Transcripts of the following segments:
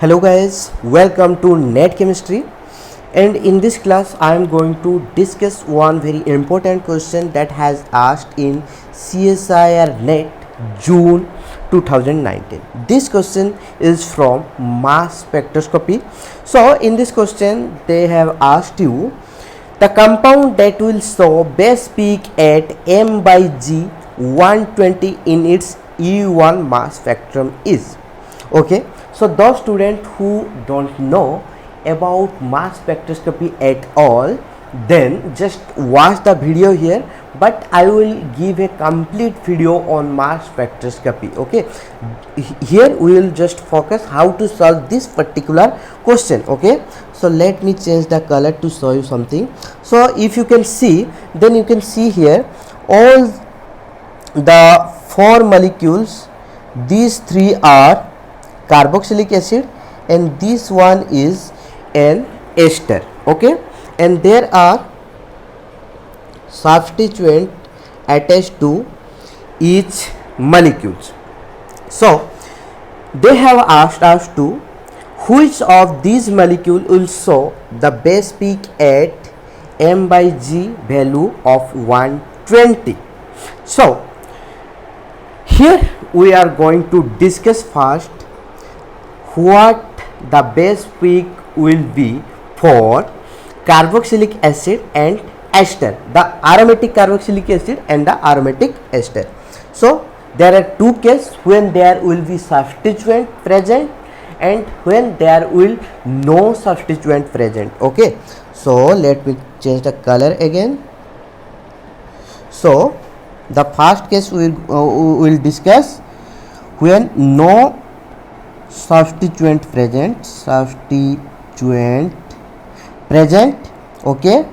Hello guys, welcome to Net Chemistry, and in this class I am going to discuss one very important question that has asked in CSIR Net June 2019. This question is from mass spectroscopy. So in this question they have asked you the compound that will show base peak at m by g 120 in its E1 mass spectrum is. Okay, so those students who don't know about mass spectroscopy at all, then just watch the video here, but I will give a complete video on mass spectroscopy. Okay, here we will just focus how to solve this particular question. Okay, so let me change the color to show you something. So if you can see, then you can see here all the four molecules. These three are carboxylic acid and this one is an ester. Okay, and there are substituent attached to each molecules. So they have asked us to which of these molecules will show the base peak at m by g value of 120. So here we are going to discuss first what the base peak will be for carboxylic acid and ester, the aromatic carboxylic acid and the aromatic ester. So there are two cases when there will be substituent present and when there will no substituent present. Okay, so let me change the color again. So the first case we will discuss when no substituent present, okay,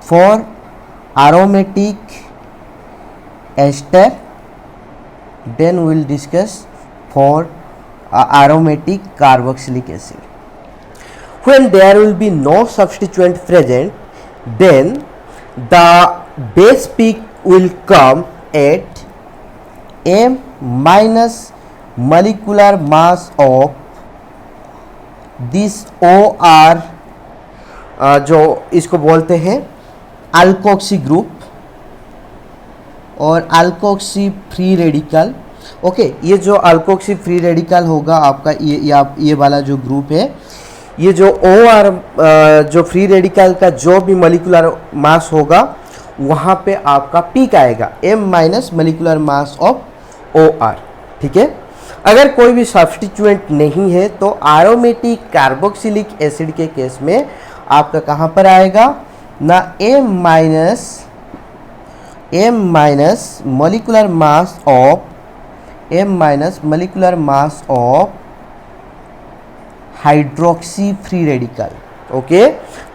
for aromatic ester. Then we will discuss for aromatic carboxylic acid. When there will be no substituent present, then the base peak will come at m minus molecular mass of this OR जो इसको बोलते हैं alkoxy group और alkoxy free radical. Okay, ये जो alkoxy free radical होगा आपका ये वाला जो ग्रुप है, ये जो OR जो फ्री रेडिकल का जो भी मोलिकुलर मास होगा वहाँ पे आपका पीक आएगा m minus molecular mass of OR. ठीक है, अगर कोई भी सब्स्टिट्यूएंट नहीं है तो एरोमेटिक कार्बोक्सिलिक एसिड के केस में आपका कहाँ पर आएगा ना m minus molecular mass of hydroxy free radical. Okay,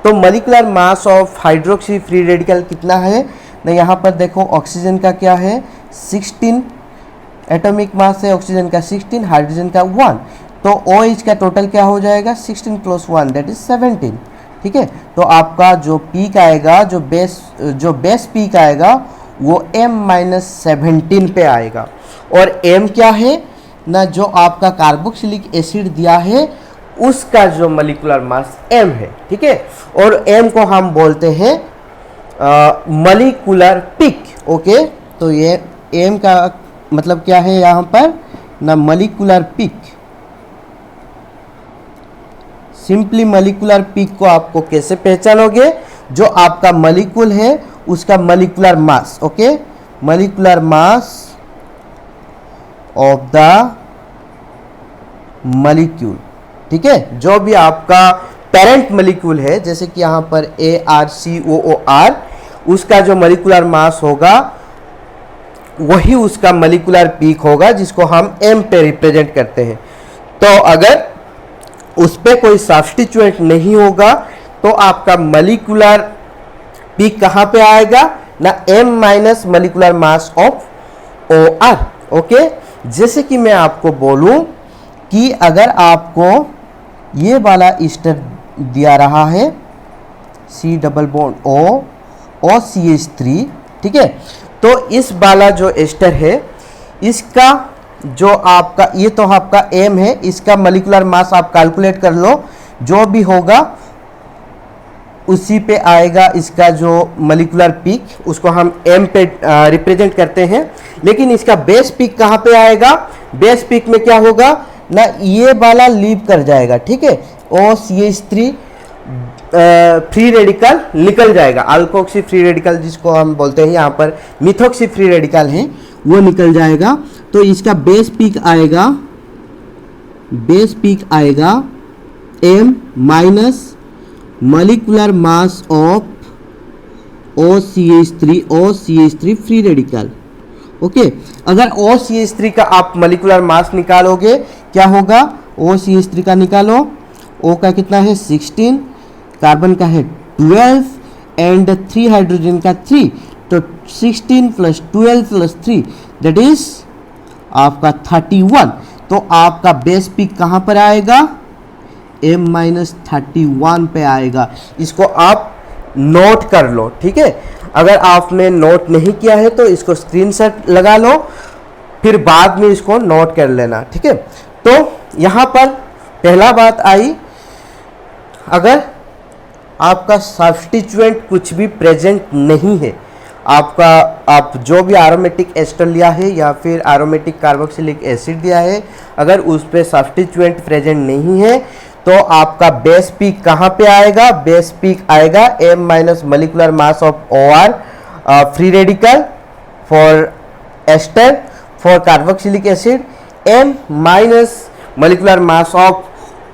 तो molecular mass of hydroxy free radical कितना है ना, यहाँ पर देखो ऑक्सीजन का क्या है 16 एटॉमिक मास है, ऑक्सीजन का 16, हाइड्रोजन का 1, तो OH का टोटल क्या हो जाएगा 16 + 1 दैट इज 17. ठीक है, तो आपका जो पीक आएगा, जो बेस पीक आएगा वो m-17 पे आएगा. और m क्या है ना, जो आपका कार्बोक्सिलिक एसिड दिया है उसका जो मोलिकुलर मास m है. ठीक है, और m को हम बोलते हैं मोलिकुलर पीक. ओके, तो ये m का मतलब क्या है यहाँ पर ना molecular peak. Simply molecular peak को आपको कैसे पहचानोगे, जो आपका मोलिक्यूल है उसका molecular mass. Okay, molecular mass of the molecule. ठीक है, जो भी आपका पेरेंट मोलिक्यूल है, जैसे कि यहाँ पर ArCOOR, उसका जो मोलिकुलर मास होगा वही उसका मोलिकुलर पीक होगा, जिसको हम m पे रिप्रेजेंट करते हैं. तो अगर उस पे कोई सब्स्टिट्यूएंट नहीं होगा तो आपका मोलिकुलर पीक कहाँ पे आएगा ना m minus molecular mass of OR. Okay, जैसे कि मैं आपको बोलूं कि अगर आपको ये वाला ईस्टर दिया रहा है C double bond O OCH3, ठीक है, तो इस वाला जो एस्टर है इसका जो आपका ये तो आपका एम है, इसका मॉलिक्यूलर मास आप कैलकुलेट कर लो, जो भी होगा उसी पे आएगा इसका जो मॉलिक्यूलर पीक, उसको हम एम पे रिप्रेजेंट करते हैं। लेकिन इसका बेस पीक कहाँ पे आएगा? बेस पीक में क्या होगा ना, ये वाला लीव कर जाएगा, ठीक है, OCH3 फ्री रेडिकल निकल जाएगा, अल्कोक्सी फ्री रेडिकल जिसको हम बोलते हैं, यहाँ पर मिथोक्सी फ्री रेडिकल है, वो निकल जाएगा। तो इसका बेस पीक आएगा m minus molecular mass of OCH3 free radical. Okay, अगर OCH3 का आप मॉलिक्यूलर मास निकालोगे, क्या होगा? OCH3 का निकालो, O का कितना है 16, कार्बन का है 12 एंड 3 हाइड्रोजन का 3, तो 16 प्लस 12 प्लस 3 दैट इज आपका 31। तो आपका बेस पीक कहाँ पर आएगा? M-31 पे आएगा। इसको आप नोट कर लो, ठीक है। अगर आपने नोट नहीं किया है तो इसको स्क्रीनशॉट लगा लो, फिर बाद में इसको नोट कर लेना, ठीक है। तो यहाँ पर पहला बात आई, अगर आपका सब्स्टिट्यूएंट कुछ भी प्रेजेंट नहीं है, आप जो भी एरोमेटिक एस्टर लिया है या फिर एरोमेटिक कार्बोक्सिलिक एसिड दिया है, अगर उस पर सब्स्टिट्यूएंट प्रेजेंट नहीं है तो आपका बेस पीक कहाँ पे आएगा? बेस पीक आएगा m minus molecular mass of OR free radical for ester for carboxylic acid, m minus molecular mass of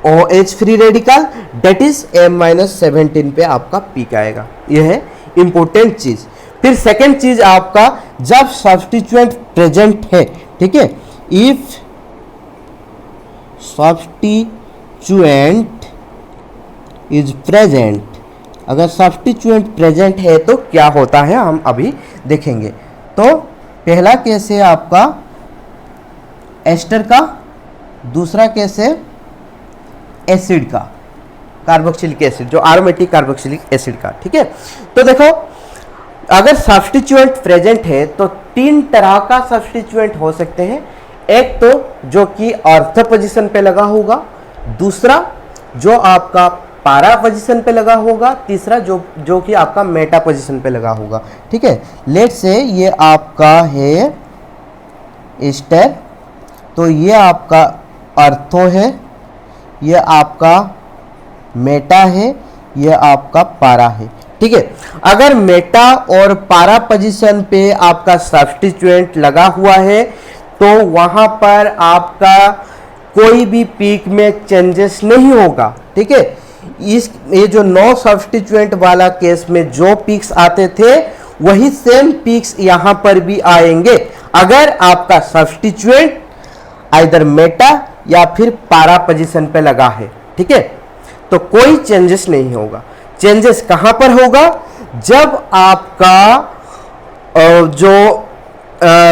OH free radical, that is M-17 पे आपका पीक आएगा। यह है इंपॉर्टेंट चीज। फिर सेकेंड चीज आपका, जब सब्स्टिट्यूएंट प्रेजेंट है, ठीक है, इफ सब्स्टिट्यूएंट इज प्रेजेंट, अगर सब्स्टिट्यूएंट प्रेजेंट है तो क्या होता है हम अभी देखेंगे। तो पहला केस है आपका एस्टर का, दूसरा केस है एसिड का, कार्बोक्सिलिक एसिड, जो एरोमेटिक कार्बोक्सिलिक एसिड का, ठीक है। तो देखो, अगर सब्स्टिट्यूएंट प्रेजेंट है तो तीन तरह का सब्स्टिट्यूएंट हो सकते हैं। एक तो जो कि अर्थ पोजीशन पे लगा होगा, दूसरा जो आपका पारा पोजीशन पे लगा होगा, तीसरा जो कि आपका मेटा पोजीशन पे लगा होगा, ठीक है। लेट से ये आपका है एस्टर, तो ये आपका अर्थो है, ये आपका मेटा है, ये आपका पारा है, ठीक है। अगर मेटा और पारा पोजीशन पे आपका सब्स्टिट्यूएंट लगा हुआ है तो वहां पर आपका कोई भी पीक में चेंजेस नहीं होगा, ठीक है। ये जो नो सब्स्टिट्यूएंट वाला केस में जो पीक्स आते थे वही सेम पीक्स यहां पर भी आएंगे अगर आपका सब्स्टिट्यूएंट आइदर मेटा या फिर पारा पोजीशन पे लगा है, ठीक है। तो कोई चेंजेस नहीं होगा। चेंजेस कहां पर होगा? जब आपका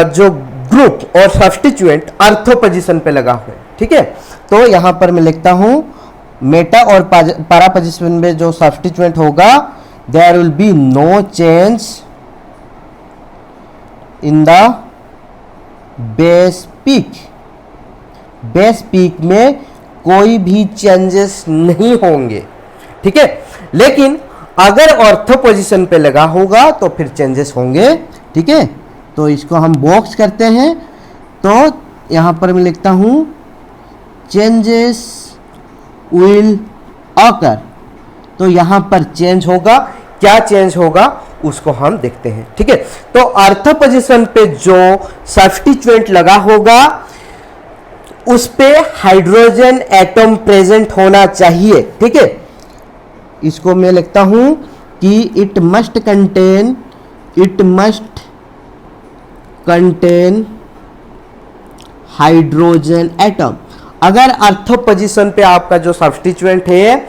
जो ग्रुप और सब्स्टिट्यूएंट अर्थो पोजीशन पे लगा हुआ है, ठीक है। तो यहां पर मैं लिखता हूं मेटा और पारा पोजीशन में जो सब्स्टिट्यूएंट होगा, there will be no change in the base peak. Base peak में कोई भी चेंजेस नहीं होंगे, ठीक है। लेकिन अगर ऑर्थो पोजीशन पे लगा होगा तो फिर चेंजेस होंगे, ठीक है। तो इसको हम बॉक्स करते हैं, तो यहां पर मैं लिखता हूं चेंजेस विल ऑकर। तो यहां पर चेंज होगा, क्या चेंज होगा उसको हम देखते हैं, ठीक है। तो ऑर्थो पोजीशन पे जो सब्स्टिट्यूएंट लगा होगा उस पे हाइड्रोजन एटम प्रेजेंट होना चाहिए, ठीक है। इसको मैं लिखता हूं कि it must contain hydrogen atom. अगर ऑर्थो पोजीशन पे आपका जो सब्स्टिट्यूएंट है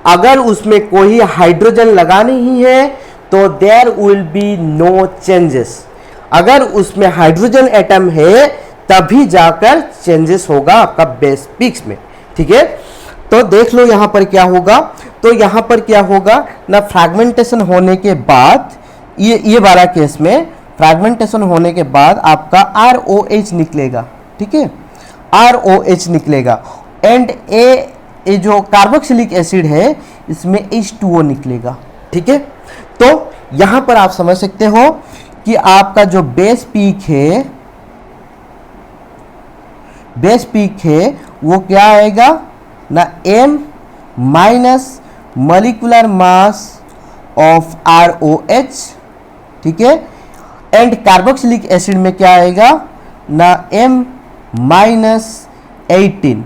अगर उसमें कोई हाइड्रोजन लगा नहीं है तो there will be no changes. अगर उसमें हाइड्रोजन एटम है तभी जाकर चेंजेस होगा आपका बेस पीक्स में, ठीक है। तो देख लो यहां पर क्या होगा। तो यहां पर क्या होगा ना, फ्रैगमेंटेशन होने के बाद ये वाला केस में फ्रैगमेंटेशन होने के बाद आपका ROH निकलेगा, ठीक है, ROH निकलेगा। एंड ये जो कार्बोक्सिलिक एसिड है इसमें H2O निकलेगा। ठीक है, तो यहां पर आप समझ सकते हो कि आपका जो बेस पीक है वो क्या आएगा ना, M minus molecular mass of ROH। ठीक है, एंड कार्बोक्सिलिक एसिड में क्या आएगा ना, M माइनस 18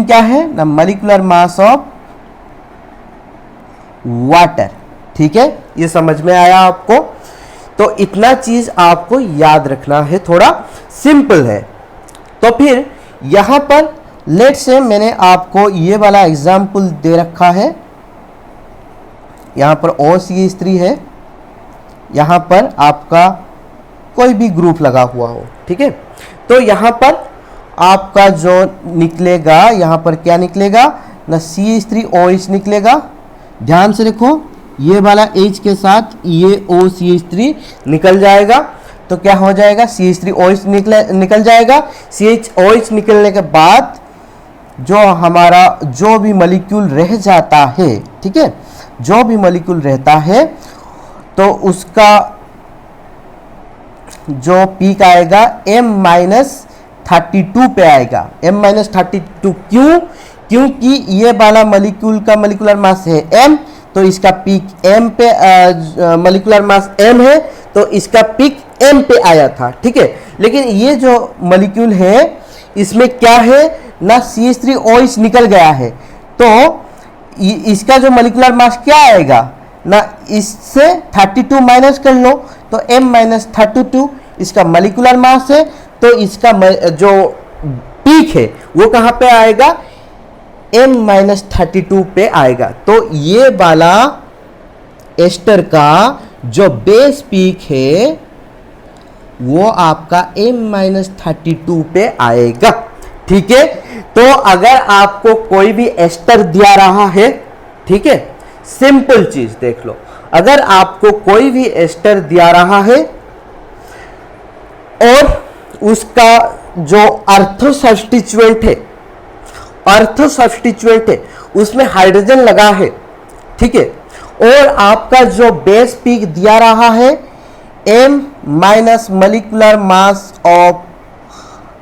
क्या है ना, मॉलिक्यूलर मास ऑफ वाटर। ठीक है, ये समझ में आया आपको? तो इतना चीज आपको याद रखना है, थोड़ा सिंपल है। तो फिर यहां पर लेट से मैंने आपको ये वाला एग्जाम्पल दे रखा है, यहां पर OCH3 है, यहां पर आपका कोई भी ग्रुप लगा हुआ हो। ठीक है, तो यहां पर आपका जो निकलेगा, यहां पर क्या निकलेगा ना, CH3OH निकलेगा। ध्यान से देखो, ये वाला H के साथ ये OCH3 निकल जाएगा, तो क्या हो जाएगा, CH3OH निकल जाएगा। CHOH निकलने के बाद जो हमारा जो भी मॉलिक्यूल रह जाता है, ठीक है, जो भी मॉलिक्यूल रहता है तो उसका जो पीक आएगा M-32 पे आएगा। M-32 क्यों? क्योंकि ये वाला मॉलिक्यूल का मॉलिक्यूलर मास है M, तो इसका पीक M पे, मॉलिक्यूलर मास M है तो इसका पीक M पे आया था। ठीक है, लेकिन ये जो मॉलिक्यूल है इसमें क्या है ना, CH3OH निकल गया है, तो इसका जो मॉलिक्यूलर मास क्या आएगा ना, इससे 32 माइनस कर लो तो M-32 इसका मॉलिक्यूलर मास है, तो इसका जो पीक है वो कहां पे आएगा, M-32 पे आएगा। तो ये वाला एस्टर का जो बेस पीक है वो आपका M-32 पे आएगा। ठीक है, तो अगर आपको कोई भी एस्टर दिया रहा है, ठीक है, सिंपल चीज देख लो, अगर आपको कोई भी एस्टर दिया रहा है और उसका जो ऑर्थो सब्स्टिट्यूएंट है उसमें हाइड्रोजन लगा है, ठीक है, और आपका जो बेस पीक दिया रहा है M minus molecular mass of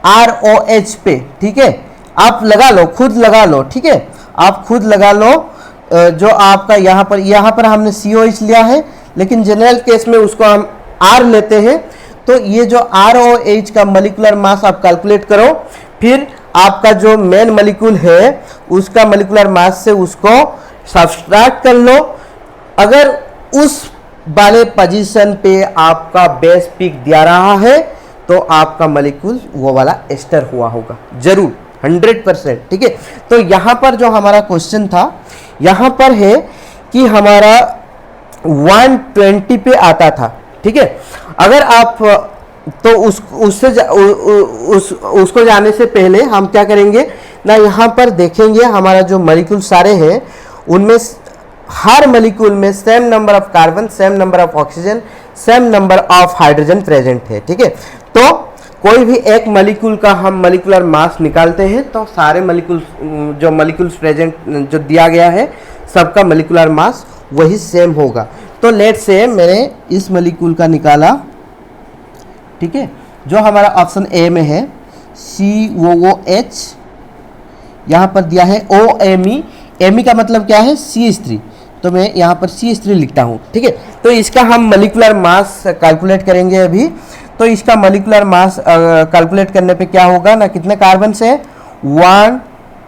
ROH पे, ठीक है, आप लगा लो, खुद लगा लो, ठीक है, आप खुद लगा लो। जो आपका यहाँ पर हमने COH लिया है, लेकिन जनरल केस में उसको हम R लेते हैं, तो ये जो ROH का मॉलिक्यूलर मास आप कैलकुलेट करो, फिर आपका जो मेन मॉलिक्यूल है उसका मॉलिक्यूलर मास से उसको सब्सट्रैक्ट कर लो। अगर उस वाले पोजीशन पे आपका बेस पीक दिया रहा है तो आपका मॉलिक्यूल वो वाला एस्टर हुआ होगा जरूर, 100%। ठीक है, तो यहां पर जो हमारा क्वेश्चन था, यहां पर है कि हमारा 120 पे आता था। ठीक है, अगर आप तो उसको जाने से पहले हम क्या करेंगे ना, यहाँ पर देखेंगे हमारा जो मॉलिक्यूल सारे हैं उनमें हर मॉलिक्यूल में same number of carbon, same number of oxygen, same number of hydrogen present है। ठीक है, तो कोई भी एक मॉलिक्यूल का हम मॉलिक्यूलर मास निकालते हैं तो सारे मॉलिक्यूल्स प्रेजेंट जो दिया गया है सबका मॉलिक्यूलर मास वही सेम होगा। तो लेट से मैंने इस मॉलिक्यूल का निकाला, ठीक है, जो हमारा ऑप्शन ए में है COOH, यहाँ पर दिया है OMe, Me का मतलब क्या है CH3, तो मैं यहाँ पर CH3 लिखता हूँ। ठीक है, तो इसका हम मॉलिक्यूलर मास कैलकुलेट करेंगे अभी। तो इसका मॉलिक्यूलर मास कैलकुलेट करने पे क्या होगा ना, कितने कार्बन से 1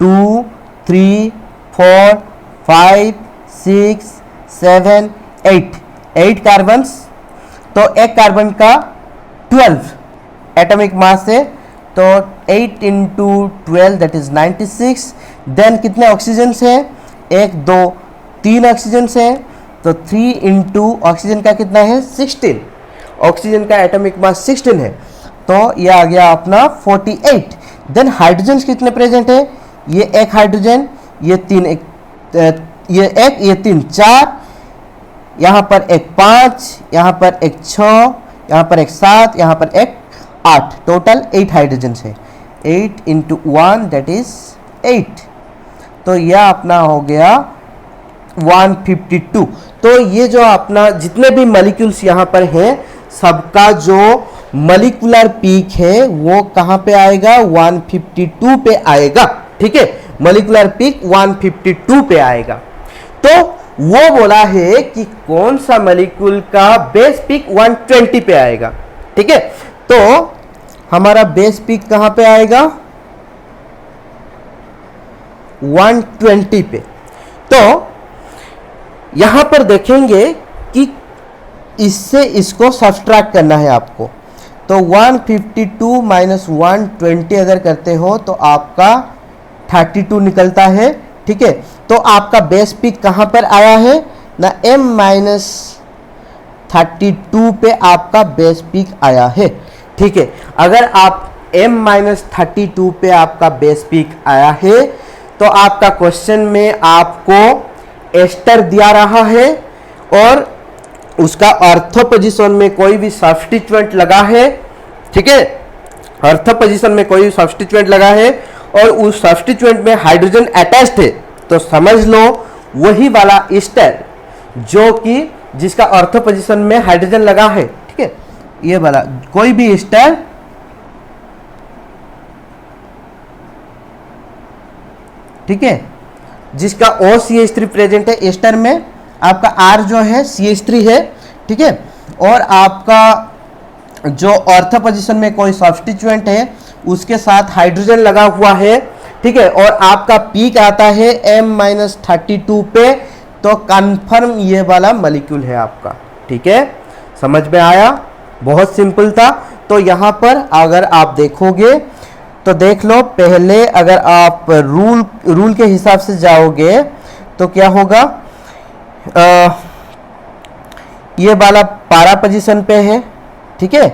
2 3 4 5 6 7 8 कार्बन्स, तो एक कार्बन का 12 एटॉमिक मास है, तो 8 इंटू 12 दैट इज 96। देन कितने ऑक्सीजन है, 1 2 3 ऑक्सीजन है, तो 3 इंटू ऑक्सीजन का कितना है 16, ऑक्सीजन का एटॉमिक मास 16 है, तो ये आ गया अपना 48। देन हाइड्रोजन कितने प्रेजेंट है, ये एक हाइड्रोजन, ये 3 ये 1 ये 3 4, यहाँ पर एक 5, यहाँ पर एक 6, यहाँ पर एक 7, यहाँ पर एक 8, टोटल 8 हाइड्रोजन है, 8 इंटू 1 दैट इज 8, तो यह अपना हो गया 152। तो ये जो अपना जितने भी मॉलिक्यूल्स यहाँ पर हैं सबका जो मॉलिक्यूलर पीक है वो कहाँ पे आएगा, 152 पे आएगा। ठीक है, मॉलिक्यूलर पीक 152 पे आएगा। तो वो बोला है कि कौन सा मॉलिक्यूल का बेस पीक 120 पे आएगा। ठीक है, तो हमारा बेस पीक कहाँ पे आएगा, 120 पे। तो यहां पर देखेंगे कि इससे इसको सब्सट्रैक्ट करना है आपको, तो 152 माइनस 120 अगर करते हो तो आपका 32 निकलता है। ठीक है, तो आपका बेस पीक कहां पर आया है ना, m माइनस 32 पे आपका बेस पीक आया है। ठीक है, अगर आप m माइनस 32 पे आपका बेस पीक आया है तो आपका क्वेश्चन में आपको एस्टर दिया रहा है और उसका ऑर्थो पोजीशन में कोई भी सब्स्टिट्यूएंट लगा है। ठीक है, ऑर्थो पोजीशन में कोई भी सब्स्टिट्यूएंट लगा है और उस सब्स्टिट्यूएंट में हाइड्रोजन अटैच्ड है, तो समझ लो वही वाला एस्टर जो कि जिसका ऑर्थो पोजीशन में हाइड्रोजन लगा है। ठीक है, ये वाला कोई भी एस्टर ठीक है जिसका OCH3 प्रेजेंट है एस्टर में, आपका R जो है CH3 है। ठीक है, और आपका जो ऑर्थो पोजीशन में कोई सब्स्टिट्यूएंट है उसके साथ हाइड्रोजन लगा हुआ है। ठीक है, और आपका पीक आता है m-32 पे, तो कंफर्म ये वाला मॉलिक्यूल है आपका। ठीक है, समझ में आया, बहुत सिंपल था। तो यहाँ पर अगर आप देखोगे तो देख लो, पहले अगर आप रूल के हिसाब से जाओगे तो क्या होगा, ये वाला पारा पोजीशन पे है। ठीक है,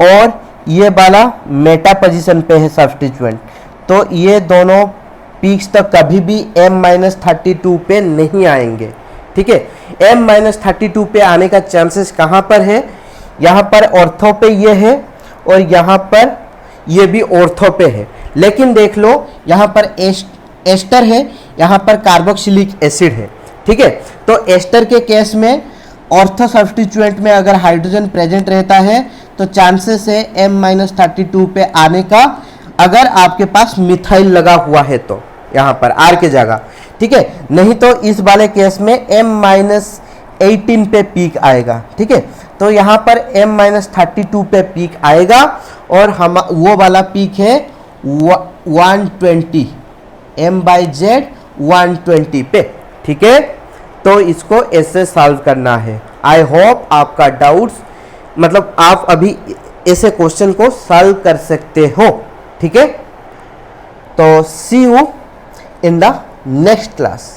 और ये वाला मेटा पोजीशन पे है सब्स्टिट्यूएंट, तो ये दोनों पीक्स तक कभी भी m-32 पे नहीं आएंगे। ठीक है, m-32 पे आने का चांसेस कहाँ पर है, यहाँ पर ऑर्थो पे ये है और यहाँ पर ये भी ऑर्थो पे है। लेकिन देख लो यहाँ पर एस्टर है, यहाँ पर कार्बोक्सिलिक एसिड है। ठीक है, तो एस्टर के केस में ऑर्थो सब्स्टिट्यूएंट में अगर हाइड्रोजन प्रेजेंट रहता है तो चांसेस है m-32 पे आने का, अगर आपके पास मिथाइल लगा हुआ है तो यहाँ पर R के जगह। ठीक है, नहीं तो इस वाले केस में m-18 पे पीक आएगा। ठीक है, तो यहाँ पर m-32 पे पीक आएगा और हम वो वाला पीक है 120, m/z 120 पे। ठीक है, तो इसको ऐसे सॉल्व करना है। आई होप आपका डाउट्स मतलब आप अभी ऐसे क्वेश्चन को सॉल्व कर सकते हो। ठीक है, तो see you in the next class.